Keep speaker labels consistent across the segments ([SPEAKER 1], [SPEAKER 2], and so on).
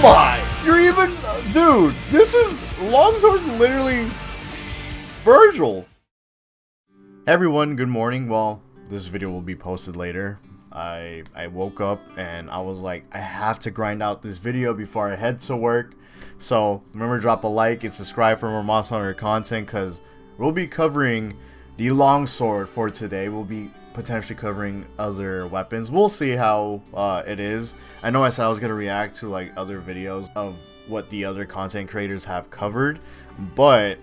[SPEAKER 1] my! You're even... dude, this is... longsword's literally... Virgil. Hey everyone, good morning. Well, this video will be posted later. I woke up and I was like, I have to grind out this video before I head to work. So remember, drop a like and subscribe for more Monster Hunter content, because we'll be covering the longsword for today. We'll be potentially covering other weapons. We'll see how it is. I know I said I was gonna react to like other videos of what the other content creators have covered, but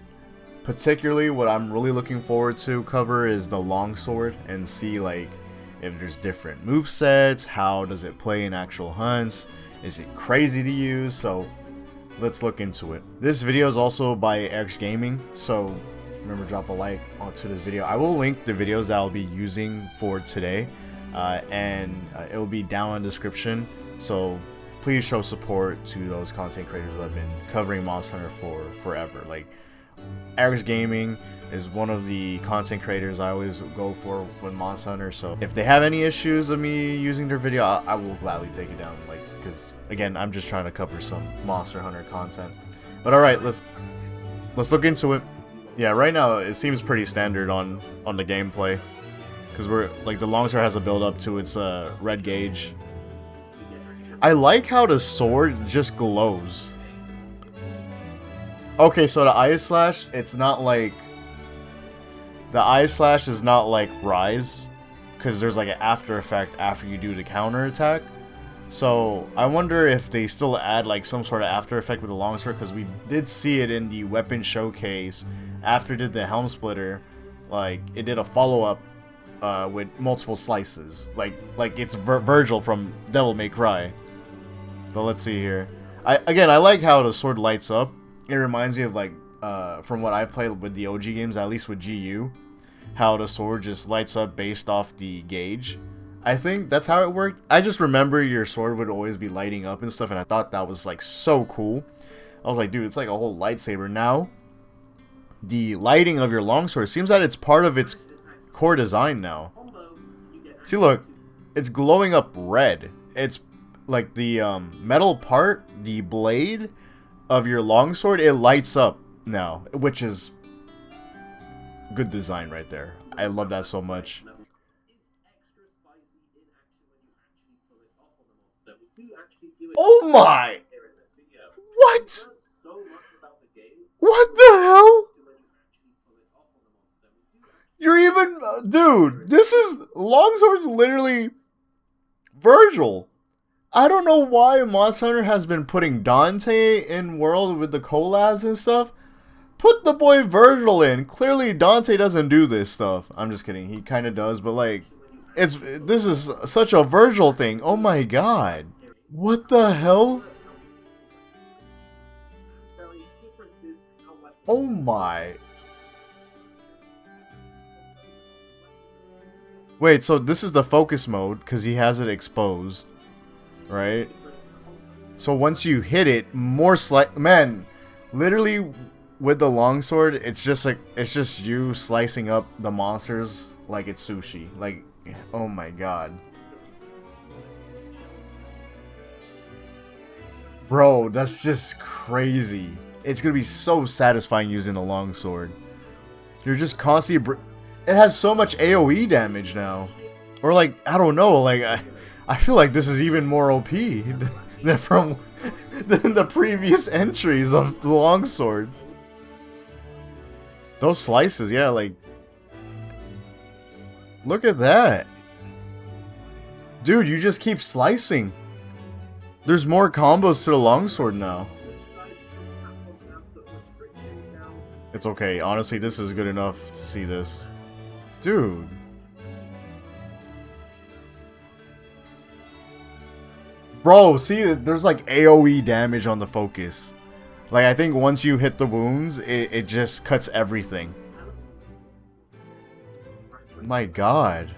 [SPEAKER 1] particularly what I'm really looking forward to cover is the longsword and see like if there's different movesets, how does it play in actual hunts, is it crazy to use? So let's look into it. This video is also by Arekkz Gaming, so remember, drop a like onto this video. I will link the videos that I'll be using for today, and it will be down in the description. So please show support to those content creators that have been covering Monster Hunter for forever. Like, Arekkz Gaming is one of the content creators I always go for with Monster Hunter. So if they have any issues of me using their video, I will gladly take it down. Like, because again, I'm just trying to cover some Monster Hunter content. But all right, let's look into it. Yeah, right now it seems pretty standard on the gameplay, because we're like, the longsword has a build up to its red gauge. I like how the sword just glows. Okay, so the eye slash, it's not like, the eye slash is not like Rise, because there's like an after effect after you do the counter attack. So I wonder if they still add like some sort of after effect with the longsword, because we did see it in the weapon showcase after it did the Helm splitter. Like, it did a follow-up with multiple slices, like it's Virgil from Devil May Cry. But let's see here. I like how the sword lights up. It reminds me of like from what I've played with the OG games, at least with GU, how the sword just lights up based off the gauge. I think that's how it worked. I just remember your sword would always be lighting up and stuff, and I thought that was like so cool. I was like, dude, it's like a whole lightsaber. Now the lighting of your longsword seems that it's part of its core design now. See, look, it's glowing up red. It's like the metal part, the blade of your longsword, it lights up now, which is good design right there. I love that so much. Oh my! What? What the hell? You're even... dude, this is... longsword's literally... Virgil. I don't know why Monster Hunter has been putting Dante in world with the collabs and stuff. Put the boy Virgil in. Clearly Dante doesn't do this stuff. I'm just kidding. He kind of does, but like... this is such a Virgil thing. Oh my god. What the hell? Oh my. Wait, so this is the focus mode because he has it exposed, right? So once you hit it, more man, literally with the longsword, it's just like, it's just you slicing up the monsters like it's sushi. Like, oh my god. Bro, that's just crazy. It's gonna be so satisfying using the longsword. You're just constantly... it has so much AoE damage now. Or like, I don't know, like, I feel like this is even more OP than from than the previous entries of the longsword. Those slices, yeah, like... look at that. Dude, you just keep slicing. There's more combos to the longsword now. It's okay. Honestly, this is good enough to see this. Dude. Bro, see, there's like AoE damage on the focus. Like, I think once you hit the wounds, it just cuts everything. My god.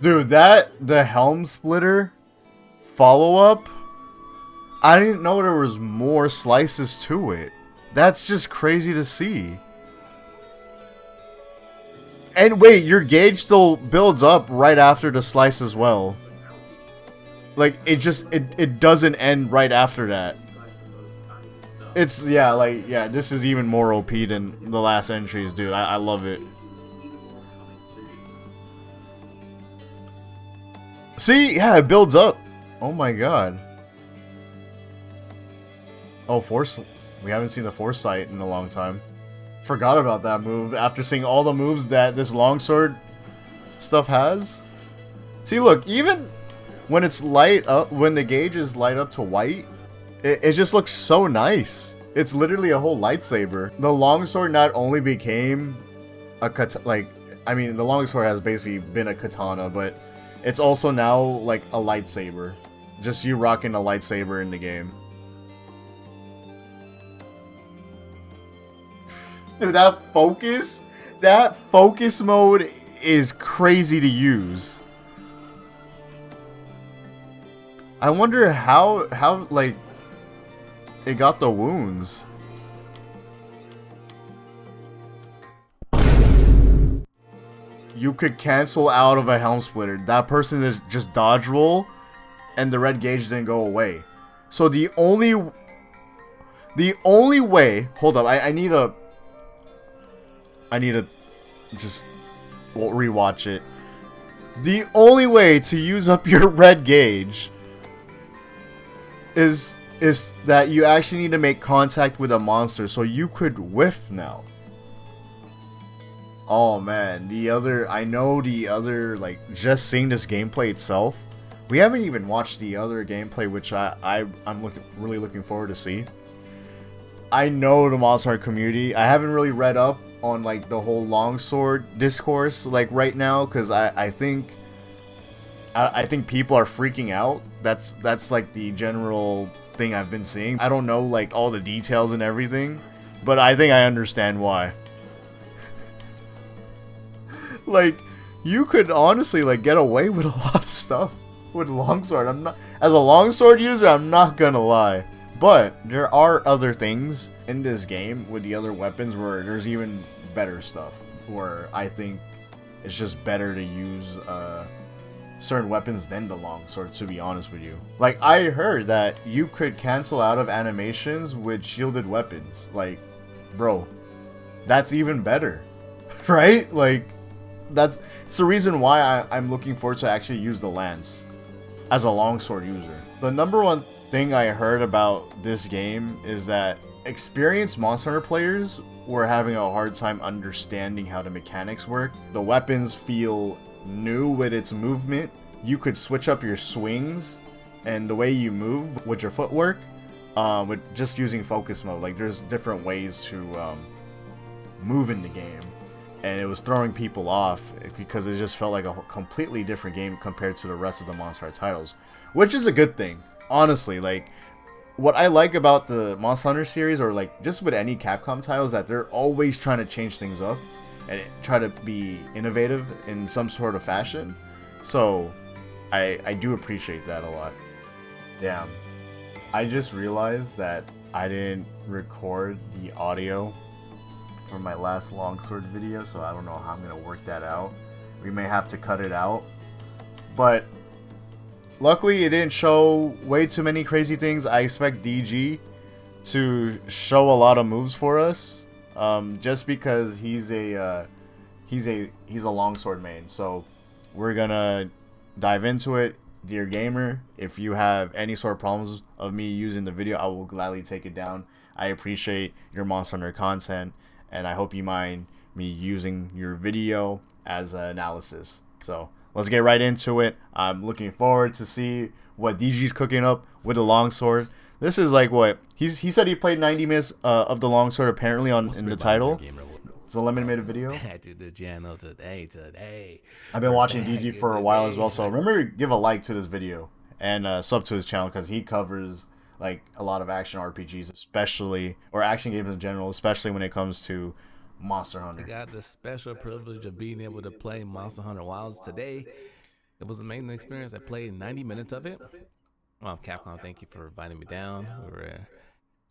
[SPEAKER 1] Dude, the Helm splitter follow-up, I didn't know there was more slices to it. That's just crazy to see. And wait, your gauge still builds up right after the slice as well. Like, it doesn't end right after that. It's, yeah, like, yeah, this is even more OP than the last entries, dude. I love it. See? Yeah, it builds up. Oh my god. Oh, we haven't seen the Foresight in a long time. Forgot about that move after seeing all the moves that this longsword stuff has. See, look, even when it's light up, when the gauge is light up to white, it just looks so nice. It's literally a whole lightsaber. The longsword not only became a I mean, the longsword has basically been a katana, but it's also now like a lightsaber. Just you rocking a lightsaber in the game. Dude, that focus mode is crazy to use. I wonder how like it got the wounds. You could cancel out of a Helm splitter. That person is just dodge roll, and the red gauge didn't go away. So the only way. Hold up, I need to just rewatch it. The only way to use up your red gauge is that you actually need to make contact with a monster, so you could whiff now. Oh man, I know the other, like, just seeing this gameplay itself, we haven't even watched the other gameplay, which I'm really looking forward to see. I know the Monster Hunter community, I haven't really read up on like the whole longsword discourse like right now, because I think people are freaking out. That's like the general thing I've been seeing. I don't know like all the details and everything, but I think I understand why. Like, you could honestly like get away with a lot of stuff with longsword. As a longsword user, I'm not gonna lie. But there are other things in this game with the other weapons where there's even better stuff, where I think it's just better to use certain weapons than the longsword, to be honest with you. Like, I heard that you could cancel out of animations with shielded weapons. Like, bro, that's even better, right? Like, it's the reason why I'm looking forward to actually use the lance as a longsword user. The number one thing I heard about this game is that experienced Monster Hunter players were having a hard time understanding how the mechanics work. The weapons feel new with its movement. You could switch up your swings and the way you move with your footwork with just using focus mode. Like, there's different ways to move in the game, and it was throwing people off because it just felt like a completely different game compared to the rest of the Monster Hunter titles, which is a good thing. Honestly, like, what I like about the Monster Hunter series, or like just with any Capcom title, is that they're always trying to change things up and try to be innovative in some sort of fashion. So I do appreciate that a lot. Damn, I just realized that I didn't record the audio for my last longsword video, so I don't know how I'm gonna work that out. We may have to cut it out, but luckily it didn't show way too many crazy things. I expect DG to show a lot of moves for us, just because he's a longsword main. So we're gonna dive into it. Dear gamer, if you have any sort of problems of me using the video, I will gladly take it down. I appreciate your Monster Hunter content, and I hope you mind me using your video as an analysis. So let's get right into it. I'm looking forward to see what DG's cooking up with the longsword. This is like what he said he played 90 minutes of the longsword apparently in the title. So Lemon made a video.
[SPEAKER 2] Back to the channel today.
[SPEAKER 1] I've been watching DG for a while as well, so remember to give a like to this video and sub to his channel, because he covers like a lot of action RPGs, especially, or action games in general, especially when it comes to Monster Hunter.
[SPEAKER 2] I got the special privilege of being able to play Monster Hunter Wilds today. It was an amazing experience. I played 90 minutes of it. Well, Capcom, thank you for inviting me down. We were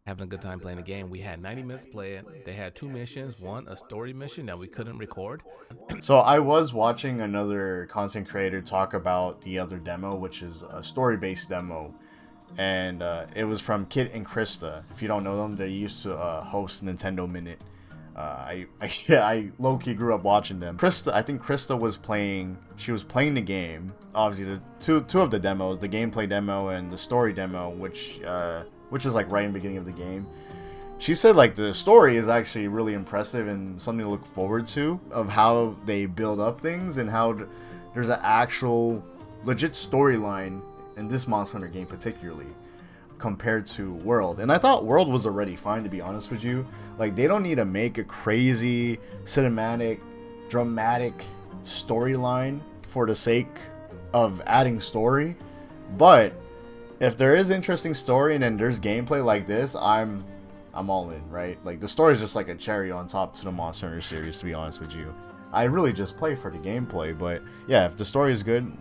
[SPEAKER 2] having a good time playing the game. We had 90 minutes to play it. They had 2 missions, one a story mission that we couldn't record.
[SPEAKER 1] So I was watching another content creator talk about the other demo, which is a story-based demo, and it was from Kit and Krista. If you don't know them, they used to host Nintendo Minute. I low-key grew up watching them. I think Krista was playing. She was playing the game. Obviously, the two of the demos, the gameplay demo and the story demo, which is like right in the beginning of the game. She said like the story is actually really impressive and something to look forward to, of how they build up things and how there's an actual legit storyline in this Monster Hunter game particularly compared to World. And I thought World was already fine, to be honest with you. Like, they don't need to make a crazy cinematic dramatic storyline for the sake of adding story, but if there is interesting story and then there's gameplay like this, I'm all in, right? Like, the story is just like a cherry on top to the Monster Hunter series, to be honest with you. I really just play for the gameplay, but yeah, if the story is good,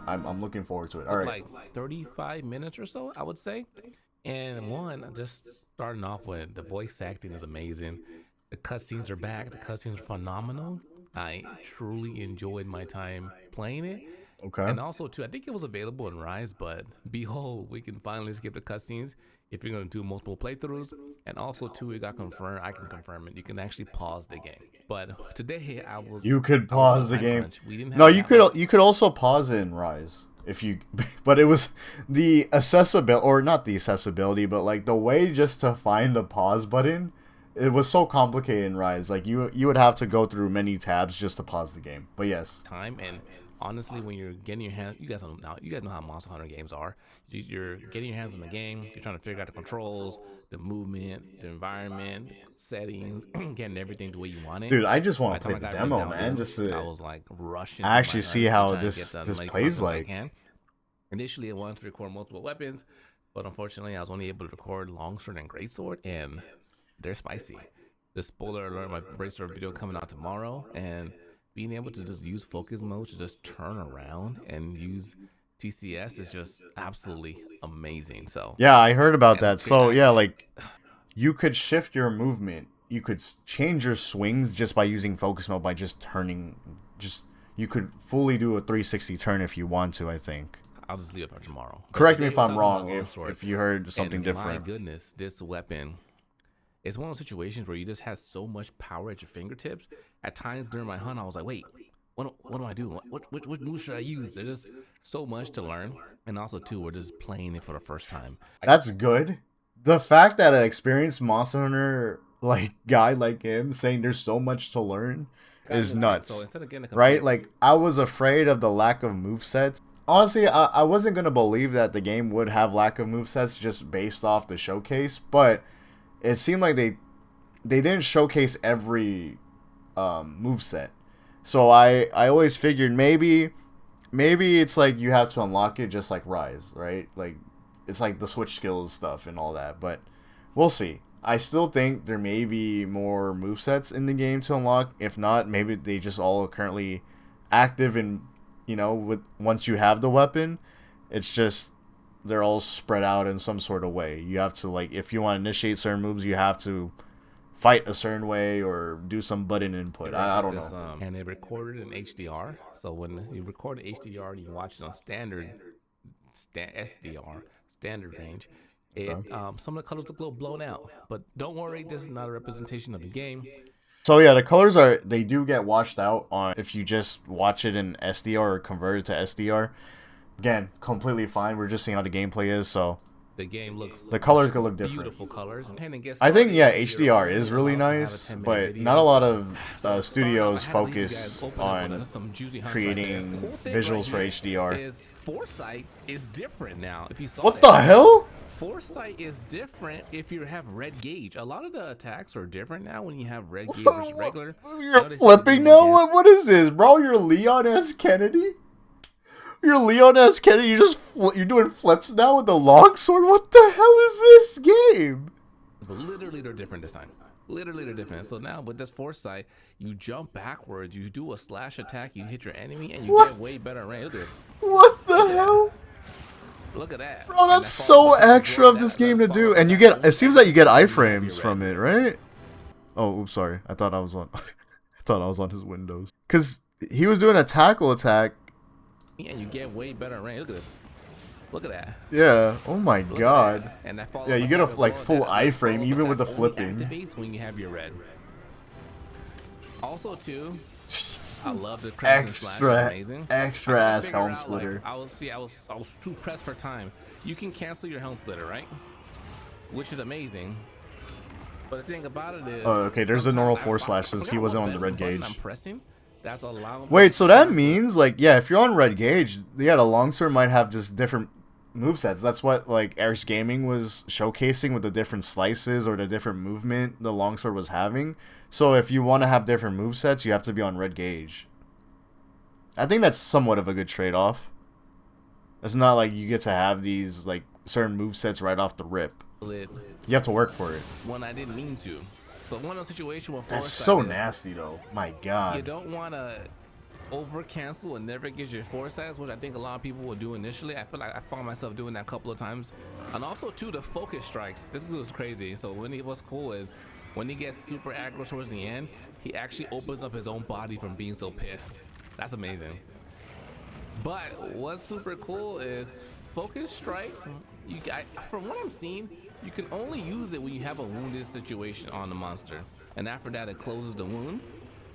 [SPEAKER 1] I'm looking forward to it. All right.
[SPEAKER 2] Like 35 minutes or so, I would say. And one, just starting off with the voice acting is amazing. The cutscenes are back. The cutscenes are phenomenal. I truly enjoyed my time playing it.
[SPEAKER 1] Okay.
[SPEAKER 2] And also, too, I think it was available in Rise, but behold, we can finally skip the cutscenes if you're going to do multiple playthroughs. And also, too, it got confirmed. I can confirm it. You can actually pause the game. But today,
[SPEAKER 1] You could pause the game.
[SPEAKER 2] We didn't have
[SPEAKER 1] No, you could also pause it in Rise if you. But it was the accessibility, or not the accessibility, but like the way just to find the pause button. It was so complicated in Rise. Like you would have to go through many tabs just to pause the game. But yes.
[SPEAKER 2] Time and. Honestly, when you're getting your hands, you guys know how Monster Hunter games are. You're getting your hands in the game. You're trying to figure out the controls, the movement, the environment, settings, getting everything the way you want it.
[SPEAKER 1] Dude, I just want to play the demo, man. Just to
[SPEAKER 2] I was like rushing.
[SPEAKER 1] actually see how this plays like.
[SPEAKER 2] Initially, I wanted to record multiple weapons, but unfortunately, I was only able to record longsword and greatsword, and they're spicy. The spoiler alert: my greatsword video coming out tomorrow, and being able to just use focus mode to just turn around and use TCS is just absolutely amazing. So
[SPEAKER 1] yeah, I heard about that. So yeah, like you could shift your movement, you could change your swings just by using focus mode by just turning. You could fully do a 360 turn if you want to. I think.
[SPEAKER 2] I'll just leave it for tomorrow.
[SPEAKER 1] Correct me if I'm wrong. If you heard something different.
[SPEAKER 2] My goodness, this weapon. It's one of those situations where you just have so much power at your fingertips. At times during my hunt, I was like, wait, what do I do? Which move should I use? There's just so much to learn. And also, too, we're just playing it for the first time.
[SPEAKER 1] That's good. The fact that an experienced Monster Hunter guy like him saying there's so much to learn is nuts. So instead of getting right? Like, I was afraid of the lack of movesets. Honestly, I wasn't going to believe that the game would have lack of movesets just based off the showcase, but it seemed like they didn't showcase every moveset. So I always figured maybe it's like you have to unlock it just like Rise, right? Like it's like the switch skills stuff and all that, but we'll see. I still think there may be more movesets in the game to unlock. If not, maybe they just all are currently active and, with once you have the weapon, it's just they're all spread out in some sort of way. You have to, like, if you want to initiate certain moves, you have to fight a certain way or do some button input. I don't know.
[SPEAKER 2] And they recorded in HDR. So when you record in HDR and you watch it on standard SDR, standard range, some of the colors look a little blown out. But don't worry, this is not a representation of the game.
[SPEAKER 1] So yeah, the colors they do get washed out on if you just watch it in SDR or convert it to SDR. Again, completely fine. We're just seeing how the gameplay is, so
[SPEAKER 2] the game looks.
[SPEAKER 1] The colors gonna look different.
[SPEAKER 2] Beautiful colors.
[SPEAKER 1] I think HDR is really nice, but not a lot of studios focus on creating visuals for HDR.
[SPEAKER 2] Foresight is different now. If you saw
[SPEAKER 1] what the hell?
[SPEAKER 2] Foresight is different if you have red gauge. A lot of the attacks are different now when you have red gauge versus regular.
[SPEAKER 1] You're flipping now? What is this, bro? You're Leon S. Kennedy? You're Leon S. Kennedy. You're doing flips now with the longsword. What the hell is this game?
[SPEAKER 2] But literally, they're different this time. Literally, they're different. So now with this Foresight, you jump backwards, you do a slash attack, you hit your enemy, and you get way better range. Look at this.
[SPEAKER 1] What the hell?
[SPEAKER 2] Look at that.
[SPEAKER 1] Bro, that's so extra of this game to do. And you get, it seems that you get iframes from it, right? Oh, oops, sorry. I thought I was on, I thought I was on his windows. Because he was doing a tackle attack.
[SPEAKER 2] Yeah, you get way better range. Look at this. Look at that.
[SPEAKER 1] Yeah. Oh my god.
[SPEAKER 2] And that
[SPEAKER 1] yeah, you get a like full iframe even with the flipping.
[SPEAKER 2] Activates when you have your red. Also, too, I love the Crimson Slash. It's amazing.
[SPEAKER 1] Extra ass Helm splitter.
[SPEAKER 2] Like, I was too pressed for time. You can cancel your Helm splitter, right? Which is amazing. But the thing about it is,
[SPEAKER 1] oh, okay. There's a normal 4/. He wasn't on the red gauge.
[SPEAKER 2] I'm pressing. That's allowable.
[SPEAKER 1] Wait, so that means like yeah, if you're on red gauge, yeah, the longsword might have just different movesets. That's what like Arekkz Gaming was showcasing with the different slices or the different movement the longsword was having. So if you want to have different movesets, you have to be on red gauge. I think that's somewhat of a good trade-off. It's not like you get to have these like certain movesets right off the rip. You have to work for it.
[SPEAKER 2] When I didn't mean to. So one of the situations with
[SPEAKER 1] that's so nasty though. My god.
[SPEAKER 2] You don't want to over cancel and never get your foresights, which I think a lot of people will do initially. I feel like I found myself doing that a couple of times. And also too, the focus strikes. This was crazy. So what's cool is when he gets super aggro towards the end, he actually opens up his own body from being so pissed. That's amazing. But what's super cool is focus strike. From what I'm seeing, you can only use it when you have a wounded situation on the monster, and after that it closes the wound.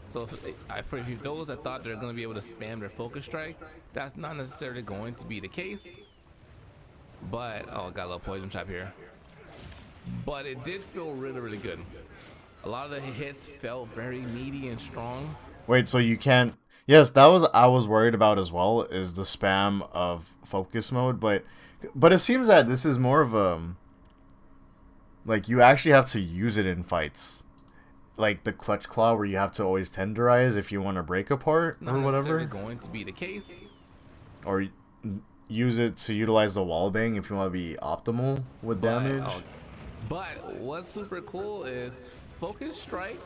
[SPEAKER 2] So for those that thought they're going to be able to spam their focus strike, that's not necessarily going to be the case. But oh, got a little poison trap here. But it did feel really good. A lot of the hits felt very meaty and strong.
[SPEAKER 1] Wait, so you can't? Yes, that was I was worried about as well, is the spam of focus mode, but it seems that this is more of a like you actually have to use it in fights, like the clutch claw where you have to always tenderize if you want to break apart or whatever.
[SPEAKER 2] Not going to be the case.
[SPEAKER 1] Or use it to utilize the wall bang if you want to be optimal with damage.
[SPEAKER 2] But what's super cool is focus strike.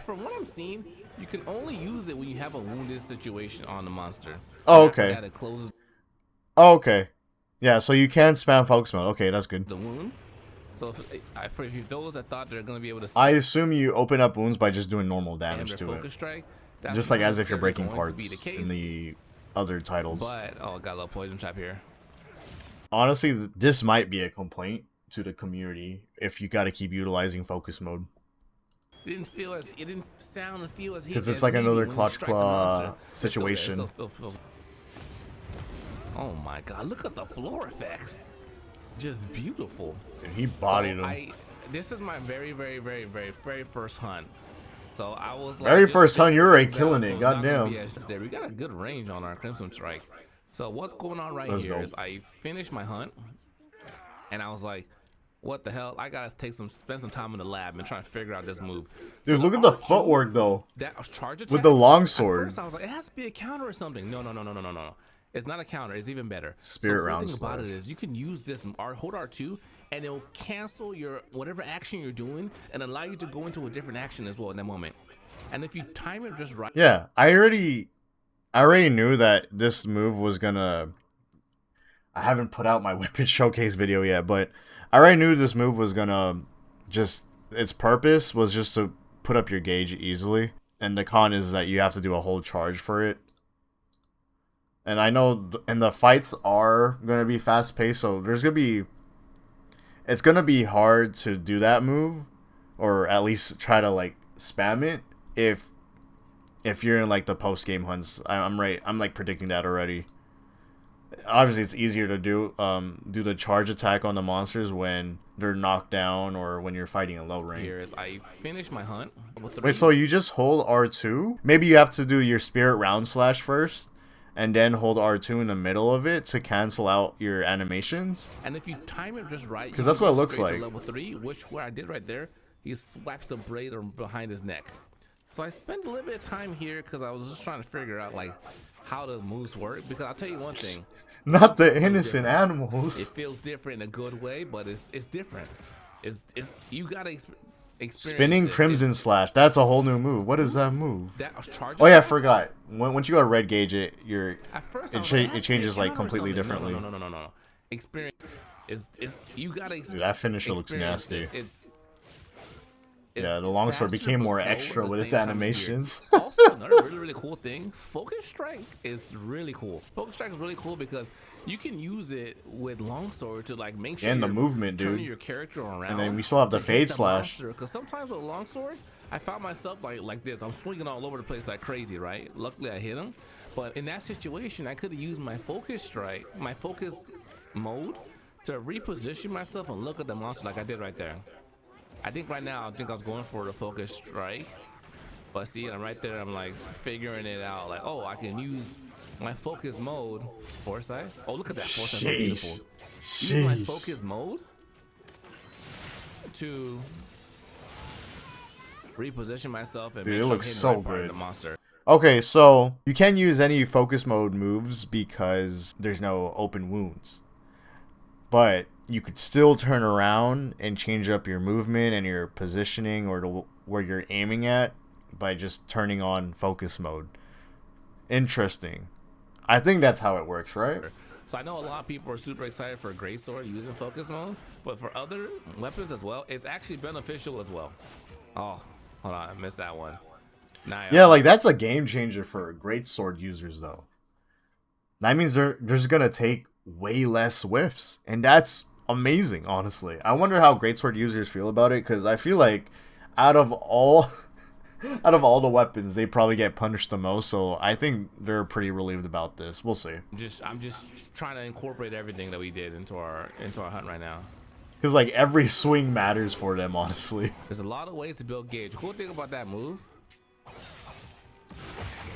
[SPEAKER 2] From what I'm seeing, you can only use it when you have a wounded situation on the monster.
[SPEAKER 1] Oh, okay.
[SPEAKER 2] It closes.
[SPEAKER 1] Oh, okay. Yeah, so you can spam focus mode. Okay, that's good.
[SPEAKER 2] The wound. So for those that thought they're going to be able to,
[SPEAKER 1] I assume you open up wounds by just doing normal damage to it.
[SPEAKER 2] Strike,
[SPEAKER 1] just like as if you're breaking parts in the other titles.
[SPEAKER 2] But oh, got a little poison trap here.
[SPEAKER 1] Honestly, this might be a complaint to the community if you got to keep utilizing focus mode.
[SPEAKER 2] It didn't sound and feel as
[SPEAKER 1] because it's like another clutch claw situation.
[SPEAKER 2] Oh my god, look at the floor effects. Just beautiful.
[SPEAKER 1] And he bodied him.
[SPEAKER 2] This is my very first hunt. So I was like,
[SPEAKER 1] very first hunt, you're already killing it. Goddamn.
[SPEAKER 2] We got a good range on our Crimson Strike. So what's going on here is I finished my hunt and I was like, what the hell? I gotta spend some time in the lab and try to figure out this move.
[SPEAKER 1] Dude, look at the footwork though.
[SPEAKER 2] That was charge attack
[SPEAKER 1] with the longsword.
[SPEAKER 2] At first I was like, it has to be a counter or something. No. It's not a counter. It's even better.
[SPEAKER 1] Spirit round.
[SPEAKER 2] The thing about it is you can use this hold R2 and it'll cancel your whatever action you're doing and allow you to go into a different action as well in that moment. And if you time it just right.
[SPEAKER 1] Yeah, I already knew that this move was gonna. I haven't put out my weapon showcase video yet, but I already knew this move was gonna its purpose was just to put up your gauge easily. And the con is that you have to do a whole charge for it. And I know, and the fights are gonna be fast paced, so it's gonna be hard to do that move, or at least try to like spam it if you're in like the post game hunts. I'm like predicting that already. Obviously, it's easier to do the charge attack on the monsters when they're knocked down or when you're fighting a low rank.
[SPEAKER 2] Here is I finished my hunt.
[SPEAKER 1] Wait, so you just hold R2? Maybe you have to do your spirit round slash first, and then hold R2 in the middle of it to cancel out your animations.
[SPEAKER 2] And if you time it just right,
[SPEAKER 1] because that's what it looks like.
[SPEAKER 2] Level 3, where I did right there, he slaps the blade behind his neck. So I spent a little bit of time here because I was just trying to figure out like how the moves work. Because I'll tell you one thing.
[SPEAKER 1] Not the innocent animals.
[SPEAKER 2] It feels different in a good way, but it's different. You gotta experience
[SPEAKER 1] spinning Crimson Slash. That's a whole new move. What is that move?
[SPEAKER 2] Oh
[SPEAKER 1] yeah, I forgot. Once you go to red gauge, it changes like completely differently.
[SPEAKER 2] No. experience is you gotta
[SPEAKER 1] Dude, that finisher looks
[SPEAKER 2] experience
[SPEAKER 1] nasty.
[SPEAKER 2] it. It's
[SPEAKER 1] Yeah, the longsword
[SPEAKER 2] faster
[SPEAKER 1] became
[SPEAKER 2] but
[SPEAKER 1] more
[SPEAKER 2] slower at
[SPEAKER 1] extra
[SPEAKER 2] the
[SPEAKER 1] with its
[SPEAKER 2] same time as weird.
[SPEAKER 1] animations.
[SPEAKER 2] Also, another really cool thing, Focus Strike is really cool. Focus Strike is really cool because you can use it with longsword to like make sure
[SPEAKER 1] And the
[SPEAKER 2] you're
[SPEAKER 1] movement,
[SPEAKER 2] turning
[SPEAKER 1] dude.
[SPEAKER 2] your character around.
[SPEAKER 1] And then we still have the
[SPEAKER 2] to
[SPEAKER 1] fade
[SPEAKER 2] hit the
[SPEAKER 1] slash.
[SPEAKER 2] Because sometimes with longsword, I found myself like this. I'm swinging all over the place like crazy, right? Luckily, I hit him. But in that situation, I could have used my Focus Strike, my Focus mode, to reposition myself and look at the monster like I did right there. I think right now, I was going for the Focus Strike. But see, I'm right there, I'm like figuring it out. Like, oh, I can use my focus mode. Foresight? Oh, look at that. Foresight, so beautiful. Use my focus mode to reposition myself and
[SPEAKER 1] Dude,
[SPEAKER 2] make
[SPEAKER 1] it
[SPEAKER 2] sure
[SPEAKER 1] looks
[SPEAKER 2] I'm hitting
[SPEAKER 1] so
[SPEAKER 2] the right part of
[SPEAKER 1] good.
[SPEAKER 2] the monster.
[SPEAKER 1] Okay, so you can't use any focus mode moves because there's no open wounds. But you could still turn around and change up your movement and your positioning or to where you're aiming at by just turning on focus mode. Interesting. I think that's how it works, right?
[SPEAKER 2] So I know a lot of people are super excited for a greatsword using focus mode, but for other weapons as well, it's actually beneficial as well. Oh, hold on, I missed that one.
[SPEAKER 1] Yeah, like that's a game changer for greatsword users though. That means they're just gonna take way less whiffs, and that's amazing, honestly. I wonder how greatsword users feel about it, because I feel like out of all the weapons, they probably get punished the most. So I think they're pretty relieved about this. We'll see.
[SPEAKER 2] I'm just trying to incorporate everything that we did into our hunt right now.
[SPEAKER 1] Because like every swing matters for them, honestly.
[SPEAKER 2] There's a lot of ways to build gauge. Cool thing about that move.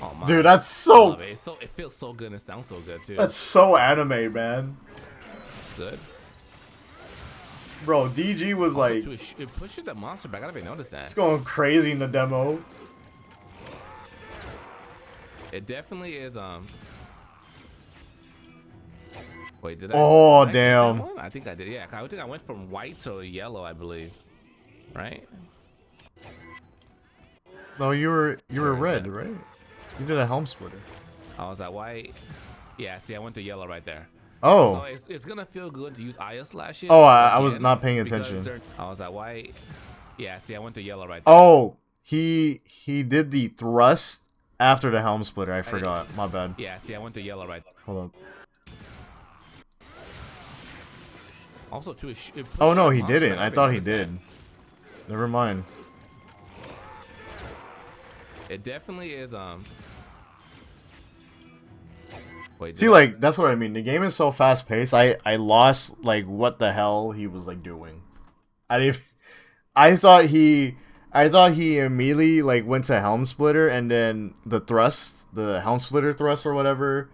[SPEAKER 2] Oh my.
[SPEAKER 1] Dude, that's so.
[SPEAKER 2] It feels so good and it sounds so good too.
[SPEAKER 1] That's so anime, man.
[SPEAKER 2] Good.
[SPEAKER 1] Bro, DG was
[SPEAKER 2] also,
[SPEAKER 1] like
[SPEAKER 2] it pushes the monster back. I didn't even notice that.
[SPEAKER 1] It's going crazy in the demo.
[SPEAKER 2] It definitely is. Wait, did I?
[SPEAKER 1] Oh,
[SPEAKER 2] did I
[SPEAKER 1] damn.
[SPEAKER 2] that one? I think I did. Yeah, I think I went from white to yellow, I believe. Right?
[SPEAKER 1] No, you were red, right? You did a helm splitter.
[SPEAKER 2] I was at white. Yeah, see, I went to yellow right there.
[SPEAKER 1] Oh.
[SPEAKER 2] So it's gonna feel good to use Aya slashes.
[SPEAKER 1] Oh, I was not paying attention.
[SPEAKER 2] I was at white. Yeah, see, I went to yellow right there.
[SPEAKER 1] Oh, he did the thrust after the helm splitter. I forgot. My bad.
[SPEAKER 2] Yeah, see, I went to yellow right there.
[SPEAKER 1] Hold up.
[SPEAKER 2] Also, too.
[SPEAKER 1] Oh no, he didn't. I thought he did. Never mind.
[SPEAKER 2] It definitely is. Wait,
[SPEAKER 1] see, like that's what I mean. The game is so fast paced. I lost like what the hell he was like doing. I thought he immediately like went to helm splitter and then the helm splitter thrust or whatever,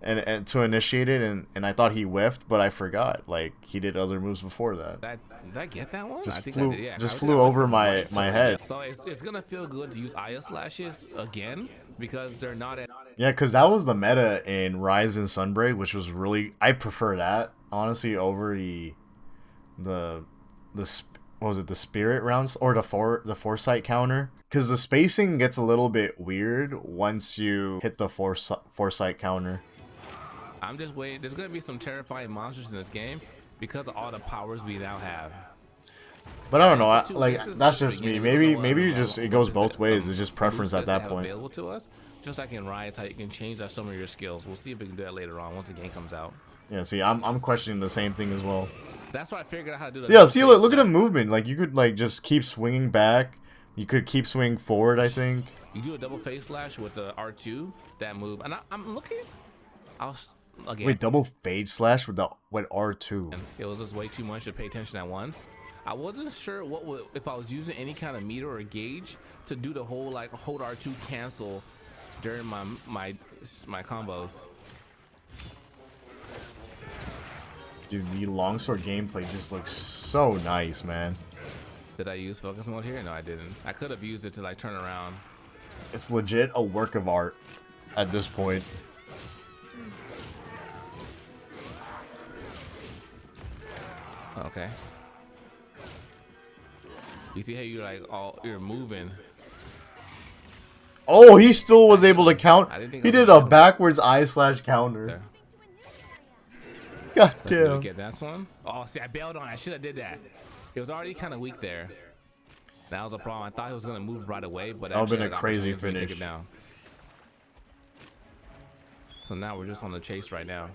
[SPEAKER 1] and to initiate it, and I thought he whiffed, but I forgot like he did other moves before that.
[SPEAKER 2] Did I get that one?
[SPEAKER 1] Just
[SPEAKER 2] I think
[SPEAKER 1] flew,
[SPEAKER 2] I did. Yeah,
[SPEAKER 1] just flew over my head.
[SPEAKER 2] So it's gonna feel good to use Aya slashes again because they're not at.
[SPEAKER 1] Yeah, because that was the meta in Rise and Sunbreak, which was really I prefer that honestly over the what was it, the spirit rounds or the foresight counter, because the spacing gets a little bit weird once you hit the foresight counter.
[SPEAKER 2] I'm just waiting. There's gonna be some terrifying monsters in this game because of all the powers we now have.
[SPEAKER 1] But I don't know, like that's just me. Maybe it goes both ways. It's just preference at that point.
[SPEAKER 2] Available to us, just like in Rise, how you can change out some of your skills. We'll see if we can do that later on once the game comes out.
[SPEAKER 1] Yeah, see, I'm questioning the same thing as well.
[SPEAKER 2] That's why I figured out how to do that.
[SPEAKER 1] Yeah, see, look at the movement. Like you could like just keep swinging back. You could keep swinging forward. I think
[SPEAKER 2] you do a double face slash with the R2. That move, and I'm looking. Again.
[SPEAKER 1] Wait, double fade slash with R2.
[SPEAKER 2] It was just way too much to pay attention at once. I wasn't sure if I was using any kind of meter or gauge to do the whole like hold R2 cancel during my combos.
[SPEAKER 1] Dude, the longsword gameplay just looks so nice, man.
[SPEAKER 2] Did I use focus mode here? No, I didn't. I could have used it to like turn around.
[SPEAKER 1] It's legit a work of art at this point.
[SPEAKER 2] Okay. You see how you're moving.
[SPEAKER 1] Oh, he still was able to count. He did a backwards eye slash counter.
[SPEAKER 2] There.
[SPEAKER 1] God
[SPEAKER 2] Let's see if we
[SPEAKER 1] damn.
[SPEAKER 2] get that one. Oh, see, I bailed on. I should have did that. It was already kind of weak there. That was a problem. I thought he was gonna move right away, but
[SPEAKER 1] That would've been
[SPEAKER 2] actually
[SPEAKER 1] a crazy
[SPEAKER 2] to take
[SPEAKER 1] finish.
[SPEAKER 2] it down. So now we're just on the chase right now.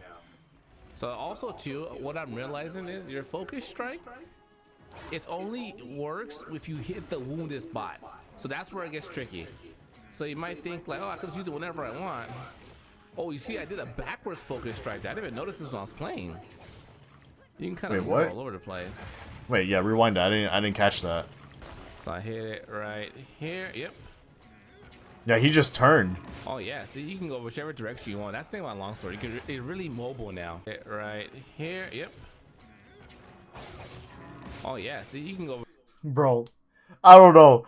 [SPEAKER 2] So also too, what I'm realizing is your focus strike, it only works if you hit the wounded spot. So that's where it gets tricky. So you might think like, oh, I can just use it whenever I want. Oh, you see, I did a backwards focus strike. I didn't even notice this when I was playing. You can kind of move all over the place.
[SPEAKER 1] Wait, yeah, rewind that. I didn't catch that.
[SPEAKER 2] So I hit it right here. Yep.
[SPEAKER 1] Yeah, he just turned.
[SPEAKER 2] Oh yeah, see, you can go whichever direction you want. That's the thing about longsword. It's really mobile now. Hit right here. Yep. Oh yeah, see, you can go.
[SPEAKER 1] Bro, I don't know.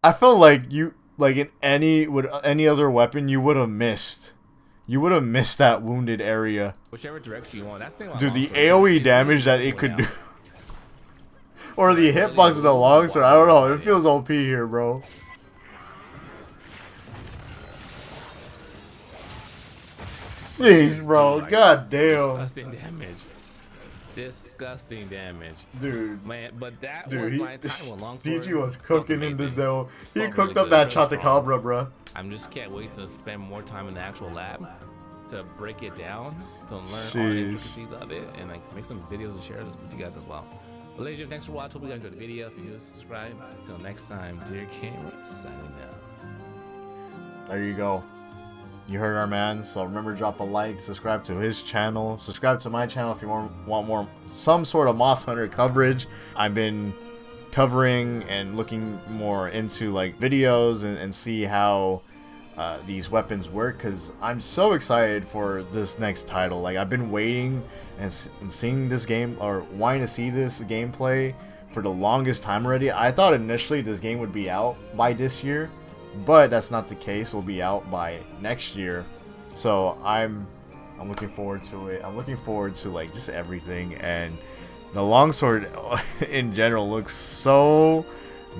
[SPEAKER 1] I felt like in any other weapon, you would have missed. You would have missed that wounded area.
[SPEAKER 2] Whichever direction you want. That's the thing about
[SPEAKER 1] Dude, the
[SPEAKER 2] longsword.
[SPEAKER 1] AoE damage that it could do. Or the hitbox with the longsword. I don't know. It feels OP here, bro. Jeez, bro. God damn.
[SPEAKER 2] Disgusting damage. Disgusting damage.
[SPEAKER 1] Dude.
[SPEAKER 2] Man, but that was my time with longsword.
[SPEAKER 1] DG was cooking in this though. He
[SPEAKER 2] Felt
[SPEAKER 1] cooked
[SPEAKER 2] really
[SPEAKER 1] up that
[SPEAKER 2] good, felt strong.
[SPEAKER 1] Chatacabra, bro.
[SPEAKER 2] I'm just can't wait to spend more time in the actual lab to break it down, to learn all the
[SPEAKER 1] Jeez.
[SPEAKER 2] intricacies of it, and like make some videos and share this with you guys as well. But ladies and gentlemen, thanks for watching. Hope you guys enjoyed the video. If you do, subscribe. Until next time, dear gamer, signing out.
[SPEAKER 1] There you go. You heard our man, so remember, drop a like, subscribe to his channel, subscribe to my channel if you want some sort of Moss Hunter coverage. I've been covering and looking more into like videos and see how these weapons work, because I'm so excited for this next title. Like, I've been waiting and seeing this game, or wanting to see this gameplay for the longest time already. I thought initially this game would be out by this year, but that's not the case. It'll be out by next year. So I'm looking forward to it. I'm looking forward to like just everything, and the longsword in general looks so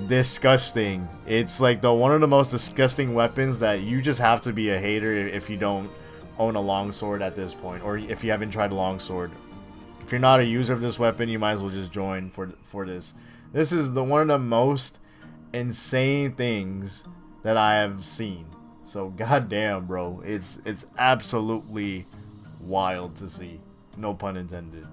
[SPEAKER 1] disgusting. It's like one of the most disgusting weapons that you just have to be a hater if you don't own a longsword at this point, or if you haven't tried a longsword. If you're not a user of this weapon, you might as well just join for this. This is one of the most insane things that I have seen. So goddamn, bro, it's absolutely wild to see. No pun intended.